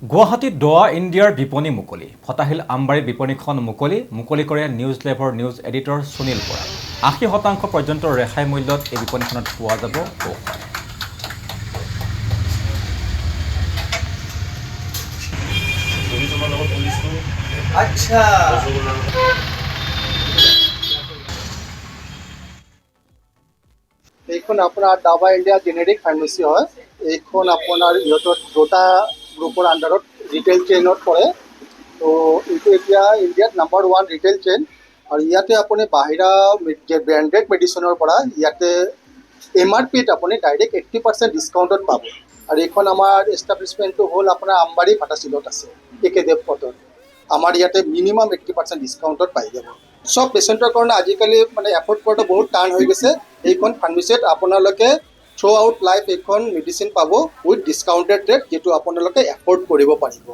গুৱাহাটীত দোৱা ইণ্ডিয়াৰ বিপণী মুকলি ফটাহিল আমবাৰীত বিপণীখন মুকলি কৰে নিউজ লেভৰ নিউজ এডিটৰ সুনীল বৰা ৮০% পৰ্যন্ত ৰেহাই মূল্যত এই বিপণীখনত পোৱা যাব ঔষধ। আচ্ছা এইখন আপোনাৰ ডাবা ইণ্ডিয়া জেনেৰিক ফাৰ্মেচি হয়। এইখন আপোনাৰ ইহঁতৰ দুটা গ্ৰুপৰ আণ্ডাৰত ৰিটেইল চেইনত পৰে। তো এইটো এতিয়া ইণ্ডিয়াত নাম্বাৰ 1 ৰিটেইল চেইন আৰু ইয়াতে আপুনি বাহিৰা ব্ৰেণ্ডেড মেডিচিনৰ পৰা ইয়াতে MRPত আপুনি ডাইৰেক্ট 80% ডিছকাউণ্টত পাব। আৰু এইখন আমাৰ এষ্টাব্লিছমেণ্টটো হ'ল আপোনাৰ আমবাৰী ফাটাচিলত আছে একেদেৱ পথত। আমাৰ ইয়াতে মিনিমাম 80% ডিছকাউণ্টত পাই যাব। চব পেচেণ্টৰ কাৰণে আজিকালি মানে এফৰ্ড কৰাটো বহুত টান হৈ গৈছে। এইখন ফাৰ্মেচিত আপোনালোকে থ্ৰু আউট লাইফ এইখন মেডিচিন পাব উইথ ডিছকাউণ্টেড ৰেট, যিটো আপোনালোকে এফৰ্ড কৰিব পাৰিব।